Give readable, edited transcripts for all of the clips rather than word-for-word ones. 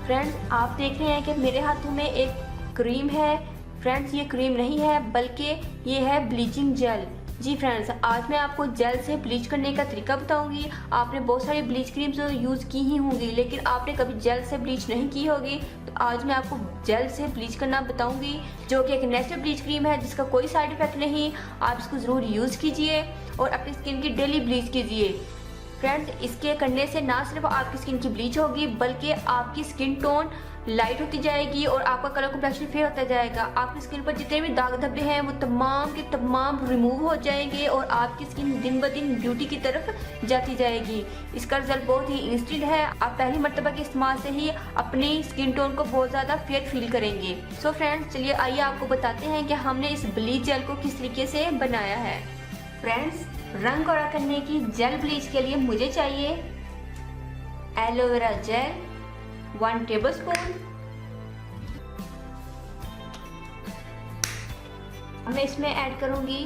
Friends, आप देख रहे हैं कि मेरे हाथों में एक क्रीम है। फ्रेंड्स, ये क्रीम नहीं है बल्कि ये है ब्लीचिंग जेल। जी फ्रेंड्स, आज मैं आपको जेल से ब्लीच करने का तरीका बताऊंगी। आपने बहुत सारी ब्लीच क्रीम्स यूज़ की ही होंगी, लेकिन आपने कभी जेल से ब्लीच नहीं की होगी। तो आज मैं आपको जेल से ब्लीच करना बताऊंगी, जो कि एक नेचुरल ब्लीच क्रीम है जिसका कोई साइड इफेक्ट नहीं। आप इसको ज़रूर यूज़ कीजिए और अपनी स्किन की डेली ब्लीच कीजिए। फ्रेंड्स, इसके करने से ना सिर्फ आपकी स्किन की ब्लीच होगी बल्कि आपकी स्किन टोन लाइट होती जाएगी और आपका कलर कॉम्प्लेक्शन फेयर होता जाएगा। आपकी स्किन पर जितने भी दाग धब्बे हैं वो तमाम के तमाम रिमूव हो जाएंगे और आपकी स्किन दिन ब दिन ब्यूटी की तरफ जाती जाएगी। इसका रिजल्ट बहुत ही इंस्टेंट है। आप पहली मर्तबा के इस्तेमाल से ही अपनी स्किन टोन को बहुत ज़्यादा फेयर फील करेंगे। सो फ्रेंड्स, चलिए आइए आपको बताते हैं कि हमने इस ब्लीच जेल को किस तरीके से बनाया है। फ्रेंड्स, रंग गोरा करने की जेल ब्लीच के लिए मुझे चाहिए एलोवेरा जेल 1 टेबलस्पून। मैं इसमें ऐड करूंगी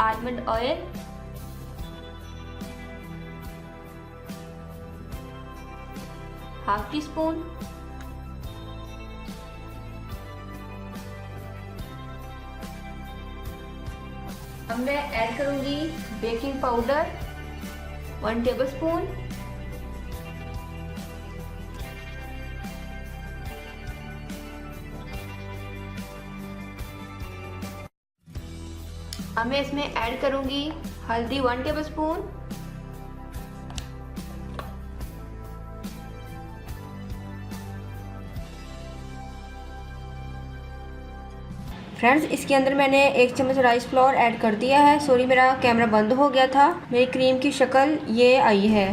आलमंड ऑयल, ½ टीस्पून। अब मैं ऐड करूंगी बेकिंग पाउडर 1 टेबलस्पून। अब मैं इसमें ऐड करूंगी हल्दी 1 टेबलस्पून। फ्रेंड्स, इसके अंदर मैंने 1 चम्मच राइस फ्लोर ऐड कर दिया है। सॉरी, मेरा कैमरा बंद हो गया था। मेरी क्रीम की शक्ल ये आई है।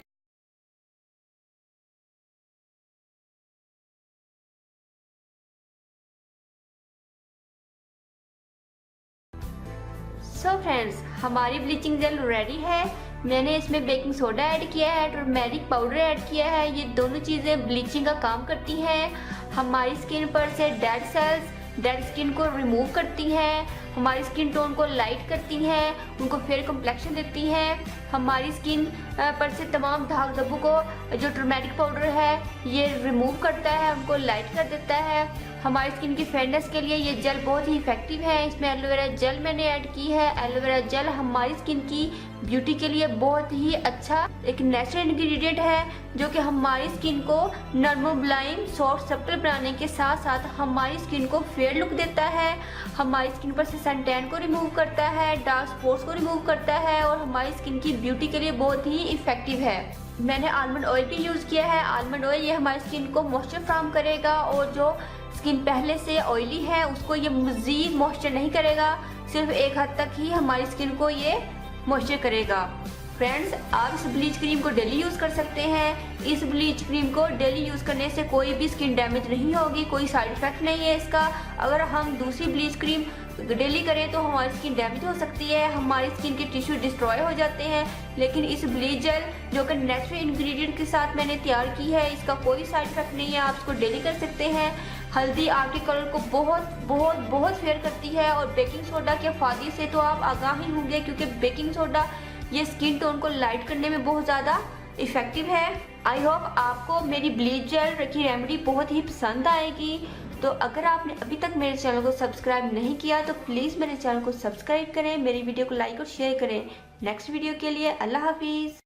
सो फ्रेंड्स, हमारी ब्लीचिंग जेल रेडी है। मैंने इसमें बेकिंग सोडा ऐड किया है, टर्मेरिक पाउडर ऐड किया है। ये दोनों चीज़ें ब्लीचिंग का काम करती हैं। हमारी स्किन पर से डेड सेल्स, डेड स्किन को रिमूव करती हैं, हमारी स्किन टोन को लाइट करती हैं, उनको फेयर कम्प्लेक्शन देती हैं। हमारी स्किन पर से तमाम दाग धब्बों को जो टर्मेरिक पाउडर है ये रिमूव करता है, उनको लाइट कर देता है। हमारी स्किन की फेयरनेस के लिए ये जेल बहुत ही इफेक्टिव है। इसमें एलोवेरा जेल मैंने ऐड की है। एलोवेरा जेल हमारी स्किन की ब्यूटी के लिए बहुत ही अच्छा एक नेचुरल इंग्रेडिएंट है, जो कि हमारी स्किन को नर्म, मुलायम, सॉफ्ट, सप्टल बनाने के साथ साथ हमारी स्किन को फेयर लुक देता है। हमारी स्किन पर से सन टैन को रिमूव करता है, डार्क स्पॉट्स को रिमूव करता है और हमारी स्किन की ब्यूटी के लिए बहुत ही इफेक्टिव है। मैंने आलमंड ऑयल भी यूज़ किया है। आलमंड ऑयल ये हमारी स्किन को मॉइस्चर फ्राहम करेगा और जो स्किन पहले से ऑयली है उसको ये मज़ीद मॉइस्चर नहीं करेगा, सिर्फ एक हद तक ही हमारी स्किन को ये मॉइस्चर करेगा। फ्रेंड्स, आप इस ब्लीच क्रीम को डेली यूज़ कर सकते हैं। इस ब्लीच क्रीम को डेली यूज़ करने से कोई भी स्किन डैमेज नहीं होगी, कोई साइड इफ़ेक्ट नहीं है इसका। अगर हम दूसरी ब्लीच क्रीम डेली करें तो हमारी स्किन डैमेज हो सकती है, हमारी स्किन के टिश्यू डिस्ट्रॉय हो जाते हैं। लेकिन इस ब्लीच जेल जो कि नेचुरल इंग्रेडिएंट के साथ मैंने तैयार की है, इसका कोई साइड इफेक्ट नहीं है, आप इसको डेली कर सकते हैं। हल्दी आपके कलर को बहुत बहुत बहुत फेयर करती है और बेकिंग सोडा के फायदे से तो आप आगाह ही होंगे, क्योंकि बेकिंग सोडा ये स्किन टोन को लाइट करने में बहुत ज़्यादा इफ़ेक्टिव है। आई होप आपको मेरी ब्लीच जेल की रेमेडी बहुत ही पसंद आएगी। तो अगर आपने अभी तक मेरे चैनल को सब्सक्राइब नहीं किया तो प्लीज़ मेरे चैनल को सब्सक्राइब करें, मेरी वीडियो को लाइक और शेयर करें। नेक्स्ट वीडियो के लिए अल्लाह हाफिज़।